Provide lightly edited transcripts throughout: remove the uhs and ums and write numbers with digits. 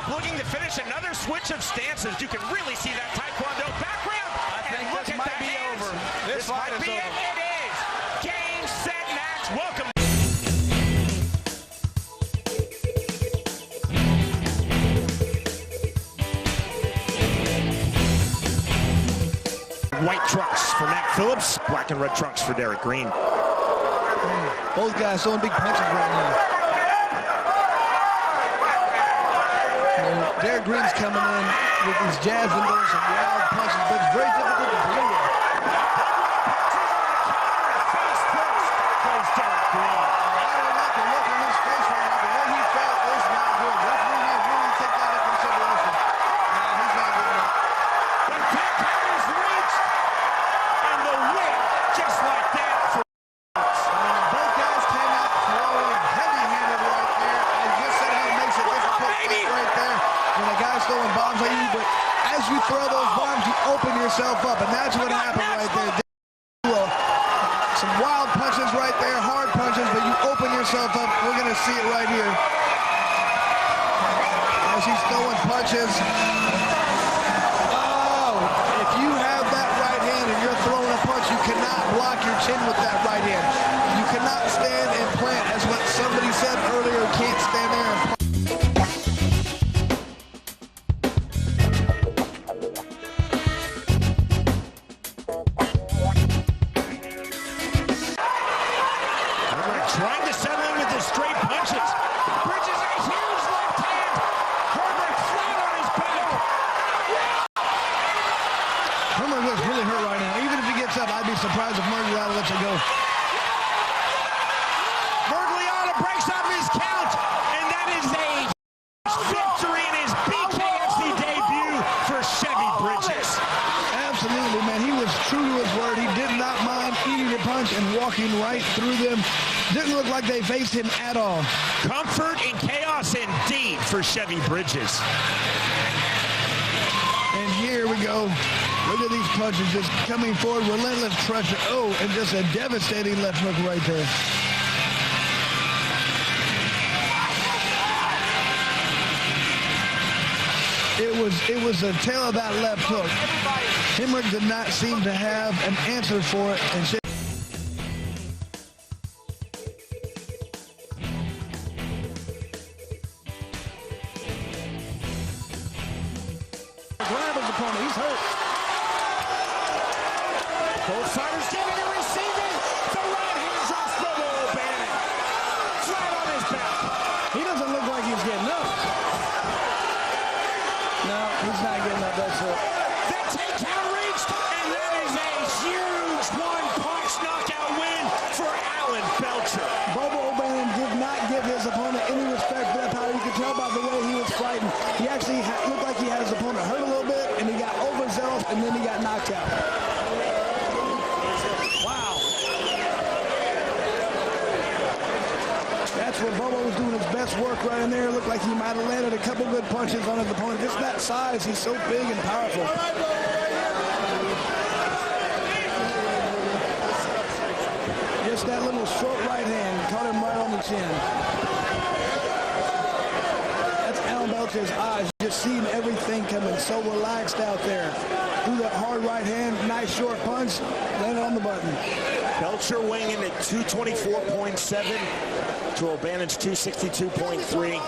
looking to finish another switch of stances. You can really see that Taekwondo background. I think this might be over. This fight is over. It is. Game, set, match. Welcome. White trunks for Matt Phillips, black and red trunks for Derek Green. Both guys throwing big punches right now. Derek Green's coming in with these jabs and doing some wild punches, but it's very difficult to believe it. Face first goes Derek Green. I don't like the look on his face right now. The way he felt is not good. Referee might really take that into consideration. Nah, he's not good enough. The kick is reached, and the win, just like that. Both guys came out throwing heavy-handed right there. I just said how it makes it difficult right there when a guy's throwing bombs at you. But as you throw those bombs, you open yourself up, and that's what happened right there. Some wild punches right there, hard punches, but you open yourself up. We're going to see it right here as he's throwing punches. Oh, if you have that right hand and you're throwing a punch, you cannot block your chin with that right hand. You cannot stand and plant, as what somebody said earlier, can't stand there and plant. Trying to settle in with his straight punches. Bridges a huge left hand. Herbert flat on his back. Herbert looks really hurt right now. Even if he gets up, I'd be surprised if Murgliata lets it go. Murgliata breaks up his count, and that is a victory in his BKFC debut for Chevy Bridges. Absolutely, man. He was true to his word. He did not mind eating a punch and walking right through them. Didn't look like they faced him at all. Comfort and chaos indeed for Chevy Bridges. And here we go. Look at these punches just coming forward. Relentless pressure. Oh, and just a devastating left hook right there. It was the tail of that left hook. Hemrick did not seem to have an answer for it. And Grab his opponent. He's hurt. Both fighters giving and receiving. The right hand drops Bobo O'Bannon. Flat on his back. He doesn't look like he's getting up. No, he's not getting up. That's it. The takedown reached, and that is a huge one-punch knockout win for Alan Belcher. Bobo O'Bannon did not give his opponent any respect for that power. You could tell by the way he was fighting. He actually looked like he had his opponent hurt a little bit, and he got overzealous, and then he got knocked out. Wow. That's where Bobo was doing his best work right in there. Looked like he might have landed a couple good punches on his opponent. Just that size, he's so big and powerful. Just that little short right hand caught him right on the chin. That's Alan Belcher's eyes, just seeing everything coming, so relaxed out there. Threw that hard right hand, nice short punch, landed on the button. Belcher weighing in at 224.7 to O'Bannon's 262.3.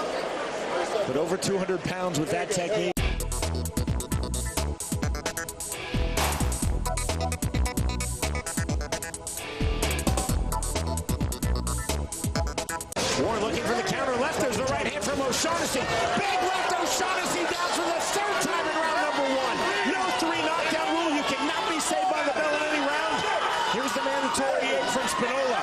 But over 200 pounds with that technique. Warren looking for the counter left. There's the right hand from O'Shaughnessy. Big left O'Shaughnessy down for the third time in round number one. No three knockdown rule. You cannot be saved by the bell in any round. Here's the mandatory 8 from Spinola.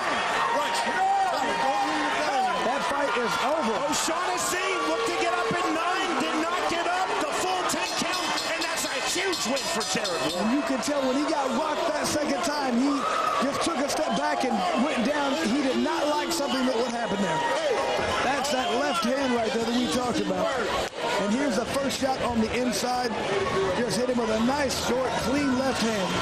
That fight is over. O'Shaughnessy looked to get up at 9, did not get up. The full 10 count, and that's a huge win for Jared Warren. And you can tell when he got rocked that second time, he just took a step back and went down. He did not like something that would happen there. That's that left hand right there that we talked about. And here's the first shot on the inside. Just hit him with a nice, short, clean left hand.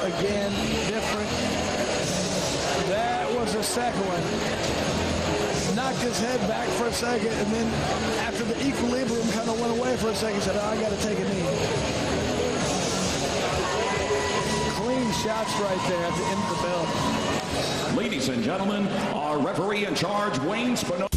again, different. his head back for a second, and then after the equilibrium kind of went away for a second, he said, oh, I got to take a knee. Clean shots right there at the end of the bell. Ladies and gentlemen, our referee in charge, Wayne Spinoza.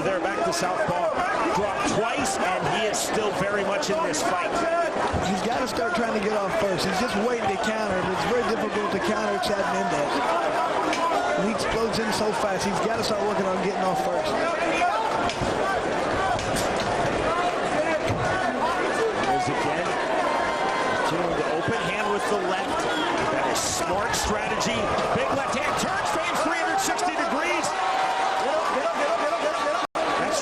There back to southpaw, dropped twice, and he is still very much in this fight. He's got to start trying to get off first. He's just waiting to counter, but it's very difficult to counter Chad Mendez. He explodes in so fast. He's got to start working on getting off first. There's again. Doing the open hand with the left. That is smart strategy. Big left hand turns, Fames 360 degrees.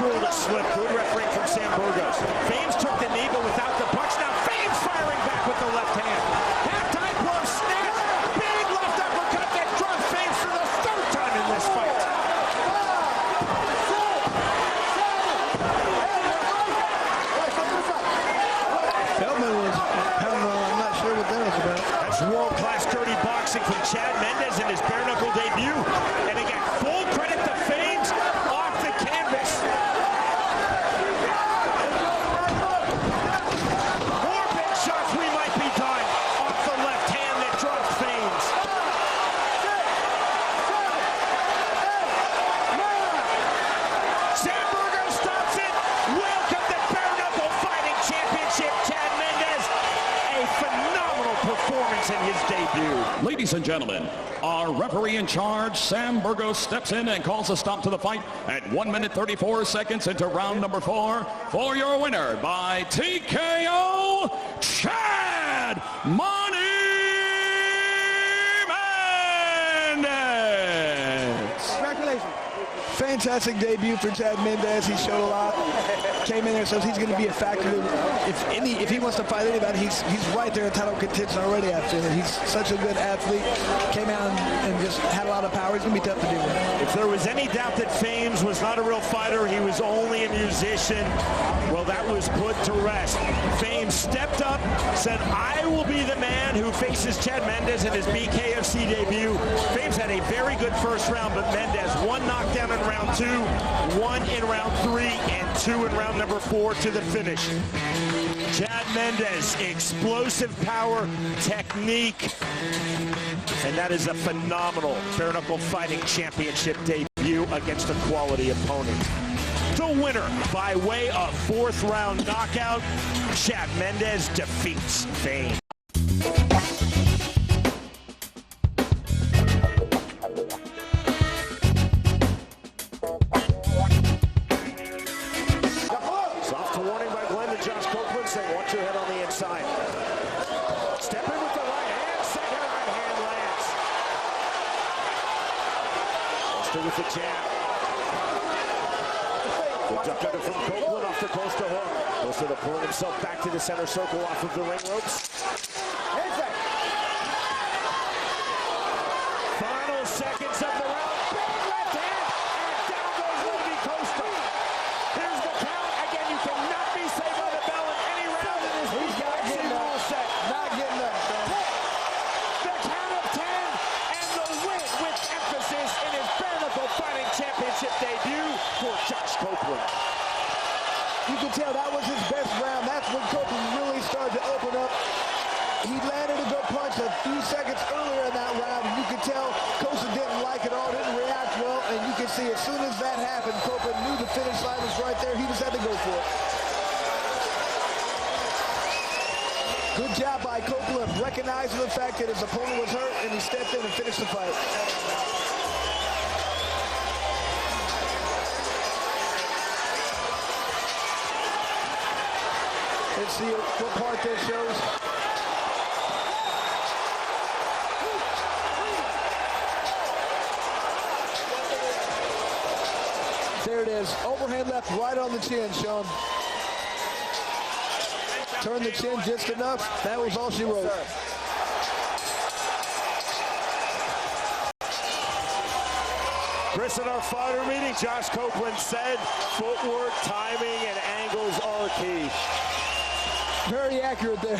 Ruled a slip. Good referee from Sam Burgos. Fames took the knee, but without the punch. Now Fames firing back with the left hand. Half-time blow snap. Big left uppercut that drops Fames for the third time in this fight. Feldman was pounding on. I'm not sure what that was about. That's world-class dirty boxing from Chad Mendez in his debut. Ladies and gentlemen, our referee in charge, Sam Burgos, steps in and calls a stop to the fight at 1 minute 34 seconds into round number 4 for your winner by TKO, Chad Money Mendez. Congratulations. Fantastic debut for Chad Mendez. He showed a lot. Came in there, so he's going to be a factor. If he wants to fight anybody, he's right there in title contention already after. He's such a good athlete. Came out and just had a lot of power. He's going to be tough to deal with. If there was any doubt that Fames was not a real fighter, he was only a musician, well, that was put to rest. Fames stepped up, said, I will be the man who faces Chad Mendez in his BKFC debut. Fames had a very good first round, but Mendez, 1 knockdown in round 2, 1 in round 3, and 2 in round number 4 to the finish. Chad Mendez, explosive power, technique, and that is a phenomenal bare-knuckle fighting championship debut against a quality opponent. The winner by way of 4th round knockout, Chad Mendez defeats Fame. With the jab. Good duck under from Copeland off the Costa hook. Costa pulling himself back to the center circle off of the ring ropes. Final seconds of the round. Big left hand. And down goes Lady Costa. Here's the count. Again, you cannot be saved by the bell in any round in this BKFC rule set. Not getting up, man. The count of 10 and the win with emphasis in his bare-knuckle fighting championship debut for Josh Copeland. You can tell that was his best round. That's when Copeland really started to open up. He landed a good punch a few seconds earlier in that round, and you could tell Costa didn't like it all, didn't react well, and you can see as soon as that happened, Copeland knew the finish line was right there. He just had to go for it. Good job by Copeland, recognizing the fact that his opponent was hurt, and he stepped in and finished the fight. Let's see what part this shows. There it is. Overhand left right on the chin, Sean. Turn the chin just enough. That was all she wrote. Chris, in our fighter meeting, Josh Copeland said footwork, timing, and angles are key. Very accurate there.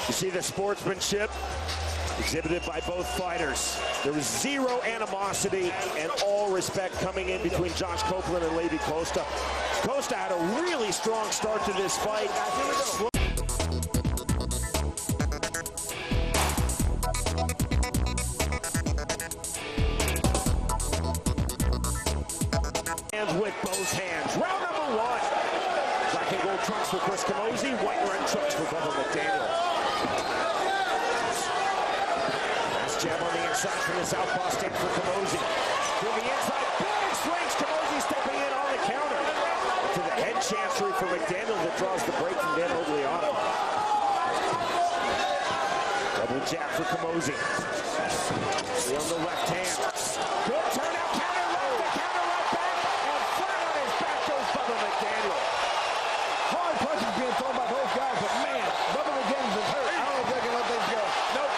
You see the sportsmanship exhibited by both fighters. There was zero animosity and all respect coming in between Josh Copeland and Levi Costa. Costa had a really strong start to this fight. With both hands. Round number 1. Black and gold trunks for Chris Camozzi, white and red trunks for Bubba McDaniel. Last jab on the inside from the southpaw stand for Camozzi. To the inside, big swings. Camozzi stepping in on the counter. To the head chancery for McDaniel that draws the break from Dan Ogliano. Double jab for Camozzi. See on the left hand. Good turnout counter left. The counter right back. And flat on his back goes Bubba McDaniel. Hard punches being thrown by both guys, but man, Bubba McDaniel is hurt. I don't know if they can let things go. Nope.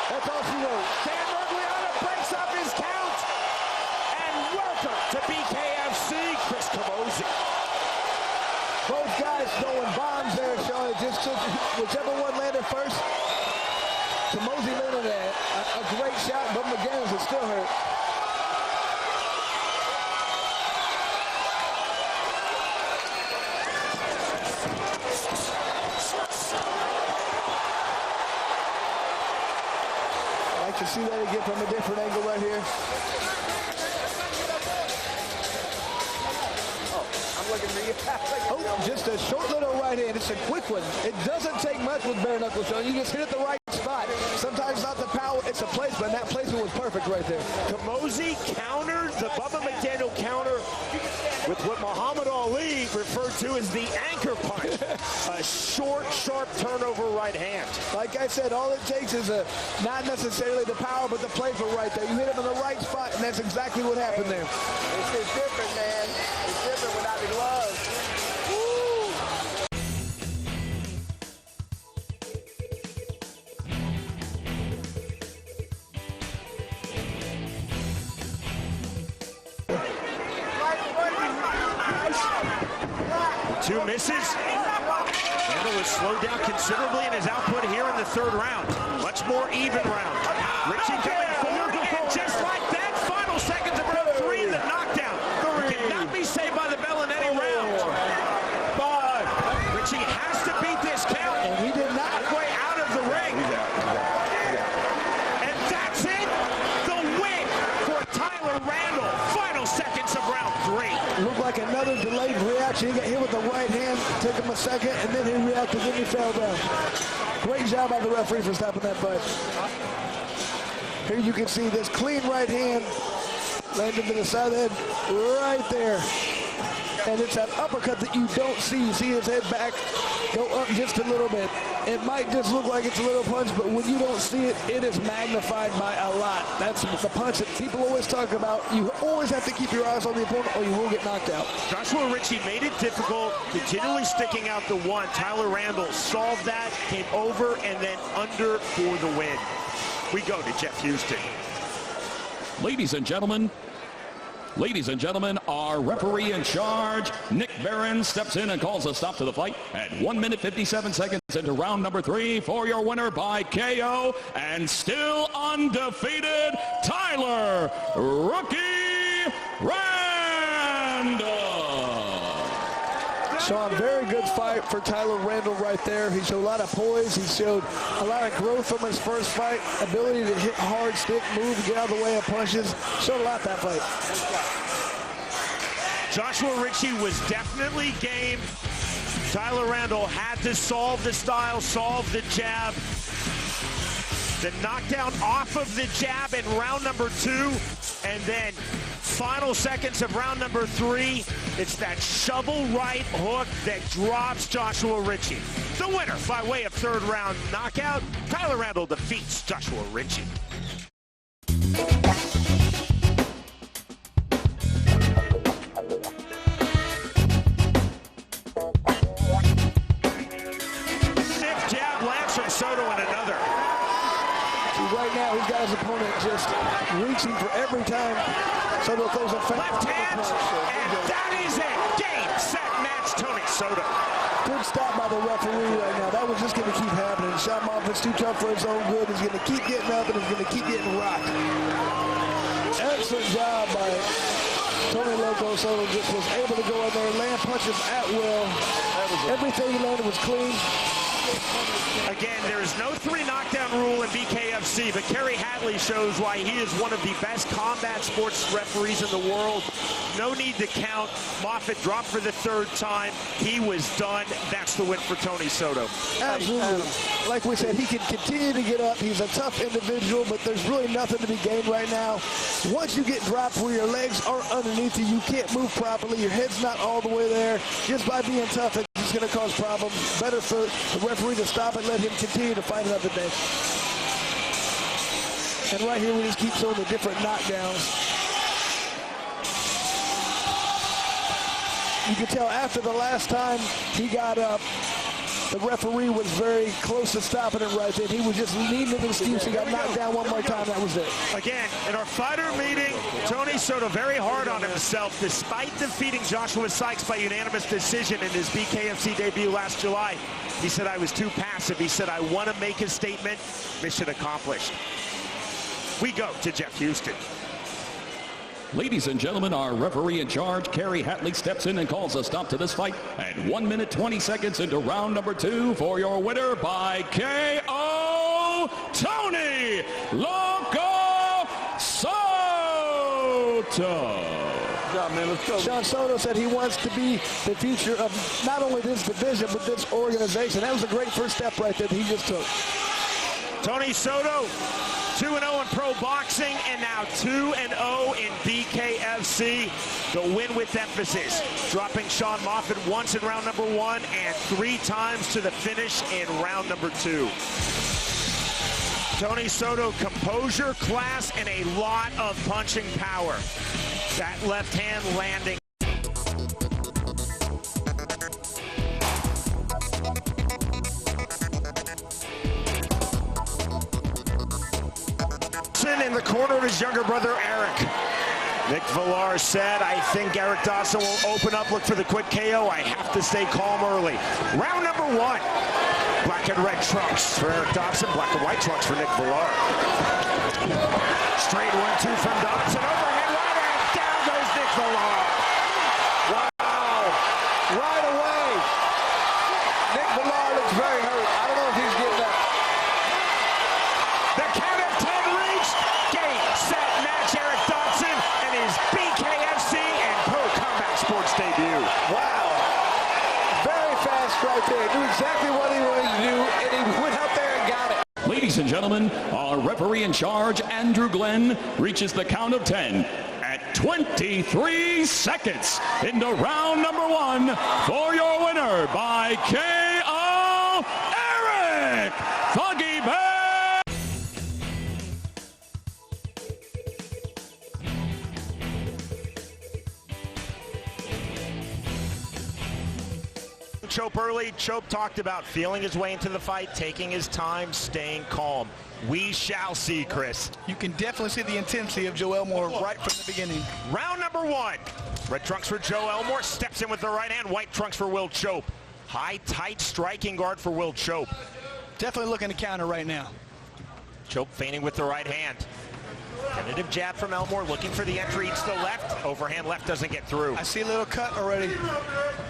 That's all she wrote. Dan Ogliano breaks up his count. And welcome to BKFC, Chris Camozzi. Both guys throwing bombs there, Sean. It just took whichever one landed first. Camozzi landed a great shot, but McDaniels is still hurt. I like to see that again from a different angle right here. Oh, just a short little right hand. It's a quick one. It doesn't take much with bare knuckle, Sean. You just hit it the right spot. and that placement was perfect right there. Camozzi countered the Bubba McDaniel counter with what Muhammad Ali referred to as the anchor punch. A short, sharp turnover right hand. Like I said, all it takes is not necessarily the power, but the placement right there. You hit him in the right spot, and that's exactly what happened there. It's different, man. It's different without the gloves. Two misses. Randall was slowed down considerably in his output here in the third round. Much more even round. Richie coming forward, and just like that, final seconds of round 3, the knockdown. Cannot be saved by the bell in any round. Richie has to beat this count. And he did not. Way out of the ring. And that's it. The win for Tyler Randall. Final seconds of round 3. Looked like another delayed reaction. He got hit with the right hand, took him a second, and then he reacted, then he fell down. Great job by the referee for stopping that fight. Here you can see this clean right hand landed to the side of the head right there. And it's that uppercut that you don't see. You see his head back go up just a little bit. It might just look like it's a little punch, but when you don't see it, it is magnified by a lot. That's the punch that people always talk about. You always have to keep your eyes on the opponent or you will get knocked out. Joshua Ritchie made it difficult, continually sticking out the one. Tyler Randall solved that, came over, and then under for the win. We go to Jeff Houston. Ladies and gentlemen, our referee in charge, Nick Barron, steps in and calls a stop to the fight at 1 minute 57 seconds into round number 3 for your winner by KO and still undefeated, Tyler "Rookie" Randall. So a very good fight for Tyler Randall right there. He showed a lot of poise. He showed a lot of growth from his first fight. Ability to hit hard, stick, move, get out of the way of punches. Showed a lot that fight. Joshua Ritchie was definitely game. Tyler Randall had to solve the style, solve the jab. The knockdown off of the jab in round number 2. And then final seconds of round number 3. It's that shovel right hook that drops Joshua Ritchie. The winner by way of third round knockout, Tyler Randall defeats Joshua Ritchie. Stiff jab lands from Soto and another. Right now, he's got his opponent just reaching for every time Soto throws a fast left hand, and that is it. Game, set, match, Tony Soto. Good stop by the referee right now. That was just going to keep happening. Shamov is too tough for his own good. He's going to keep getting up, and he's going to keep getting rocked. Excellent job by Tony Loco. Soto just was able to go in there, land punches at will. Everything he landed was clean. Again, there is no 3 knockdown rule in BKFC, but Kerry Hadley shows why he is one of the best combat sports referees in the world. No need to count. Moffitt dropped for the 3rd time. He was done. That's the win for Tony Soto. Absolutely. Like we said, he can continue to get up. He's a tough individual, but there's really nothing to be gained right now. Once you get dropped where your legs aren't underneath you, you can't move properly. Your head's not all the way there. Just by being tough, it's going to cause problems. Better for the referee to stop and let him continue to fight another day. And right here, we just keep showing the different knockdowns. You can tell after the last time he got up, the referee was very close to stopping it right then. He was just needing an excuse. He got knocked down one more time. That was it. Again, in our fighter meeting, Tony Soto very hard on himself despite defeating Joshua Sykes by unanimous decision in his BKFC debut last July. He said, I was too passive. He said, I want to make a statement. Mission accomplished. We go to Jeff Houston. Ladies and gentlemen, our referee in charge, Kerry Hatley, steps in and calls a stop to this fight at 1 minute 20 seconds into round number 2 for your winner by KO, Tony Loco Soto. Good job, man. Let's go. Sean Soto said he wants to be the future of not only this division, but this organization. That was a great first step right there that he just took. Tony Soto, 2-0 in pro boxing and now 2-0 in BKFC. The win with emphasis, dropping Sean Moffitt once in round number 1 and 3 times to the finish in round number 2. Tony Soto, composure, class, and a lot of punching power. That left hand landing. In the corner of his younger brother, Eric. Nick Villar said, I think Eric Dodson will open up, look for the quick KO. I have to stay calm early. Round number 1. Black and red trunks for Eric Dodson, black and white trunks for Nick Villar. Straight 1-2 from Dodson, overhand right, and down goes Nick Villar. Wow, right away. Nick Villar looks very hurt. I don't know if he's getting up. The count of 10 reached. Game, set, match, Eric Dodson and his BKFC and Pro Combat Sports debut. Wow. Very fast right there. Knew exactly what he wanted to do, and he went out there and got it. Ladies and gentlemen, our referee in charge, Andrew Glenn, reaches the count of 10 at 23 seconds into round number 1 for your winner by KO, Eric Thuggy Bear. Chope early. Chope talked about feeling his way into the fight, taking his time, staying calm. We shall see, Chris. You can definitely see the intensity of Joe Elmore right from the beginning. Round number 1. Red trunks for Joe Elmore. Steps in with the right hand. White trunks for Will Chope. High, tight striking guard for Will Chope. Definitely looking to counter right now. Chope feigning with the right hand. Tentative jab from Elmore, looking for the entry to the left. Overhand left doesn't get through. I see a little cut already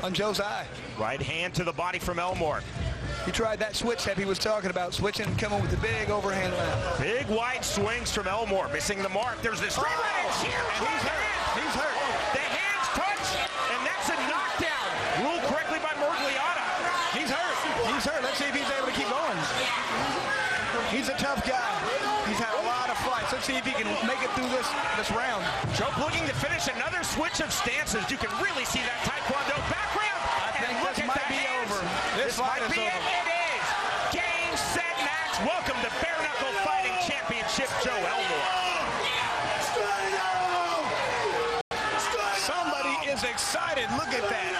on Joe's eye. Right hand to the body from Elmore. He tried that switch that he was talking about, switching and coming with the big overhand left. Big wide swings from Elmore, missing the mark. There's this straight right hand. And he's hurt. He's hurt. The hands touch, and that's a knockdown. Ruled correctly by Morgliata. He's hurt. He's hurt. Let's see if he's able to keep going. He's a tough guy. He's had a lot of fights. Let's see if he can make it through this round. Chope looking to finish another switch of stances. You can really see that Taekwondo background. I think this might be over. This fight is over. It is. Game, set, match. Welcome to bare-knuckle fighting championship, Joe Elmore. Somebody is excited. Look at that.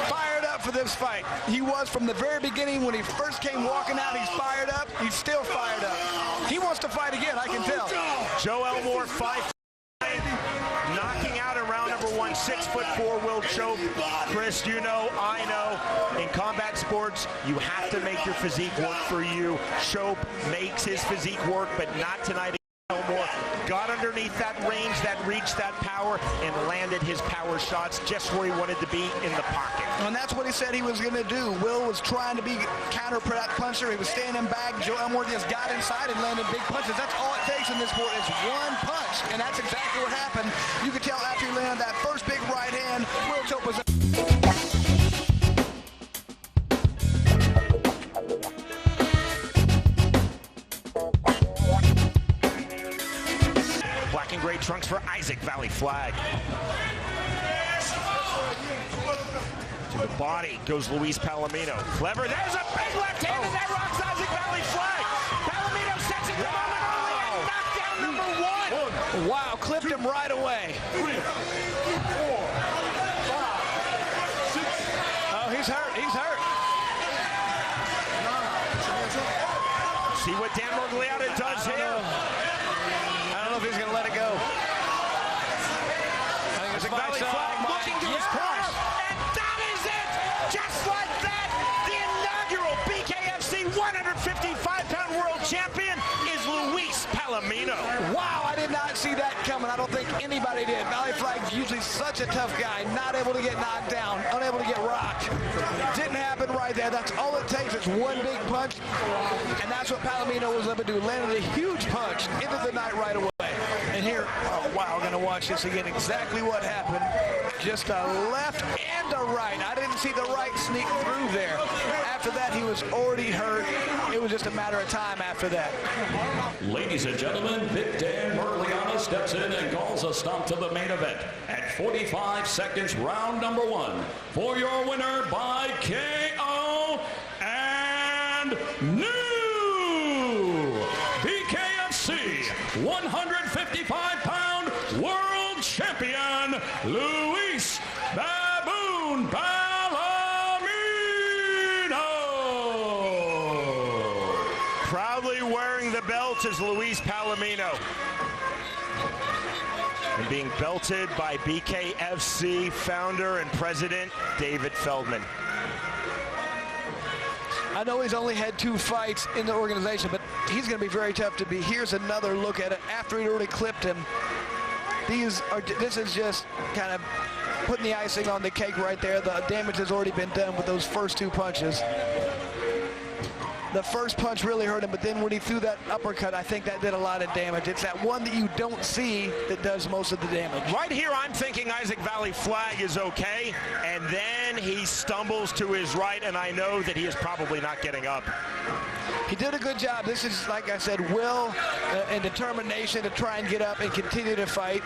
Fired up for this fight. He was from the very beginning when he first came walking out. He's fired up. He's still fired up. He wants to fight again, I can tell. Joe Elmore, 5'9", knocking out in round number 1, 6'4" Will Chope. Chris, you know, I know, in combat sports, you have to make your physique work for you. Chope makes his physique work, but not tonight. Elmore got underneath that range, that reach, that power, and landed his power shots just where he wanted to be, in the pocket. And that's what he said he was going to do. Will was trying to be counter puncher. He was standing back. Joe Elmore just got inside and landed big punches. That's all it takes in this sport is one punch, and that's exactly what happened. You could tell after he landed that first big right hand, Will Chope was... Black and gray trunks for Isaac Valley Flag. To the body goes Luis Palomino. Clever. There's a big left hand, and that rocks Isaac Valley Flag. Palomino sets it the moment early and knockdown number 1. Wow, clipped him right away. 3, 4, 5, 6. Oh, he's hurt. He's hurt. See what Dan Morgliata does here. I don't know if he's going to let it go. I think it's a Valley Flag looking to his corner, and that is it! Just like that, the inaugural BKFC 155-pound world champion is Luis Palomino. Wow, I did not see that coming. I don't think anybody did. Valley Flag's usually such a tough guy, not able to get knocked down, unable to get rocked. Didn't happen right there. That's all it takes. It's one big punch, and that's what Palomino was able to do. Landed a huge punch into the night right away. And here, oh wow, we're going to watch this again. Exactly what happened. Just a left and a or right. I didn't see the right sneak through there. After that, he was already hurt. It was just a matter of time after that. Ladies and gentlemen, Big Dan Mergliana steps in and calls a stop to the main event at 45 seconds, round number 1. For your winner by KO and new BKFC 155-pound world champion, Luis Baboon Palomino. Proudly wearing the belt is Luis Palomino. And being belted by BKFC founder and president David Feldman. I know he's only had 2 fights in the organization, but he's going to be very tough to beat. Here's another look at it after he'd already clipped him. This is just kind of putting the icing on the cake right there. The damage has already been done with those first 2 punches. The first punch really hurt him, but then when he threw that uppercut, I think that did a lot of damage. It's that one that you don't see that does most of the damage. Right here, I'm thinking Isaac Valley flag is okay, and then he stumbles to his right, and I know that he is probably not getting up. He did a good job. This is, like I said, will and determination to try and get up and continue to fight.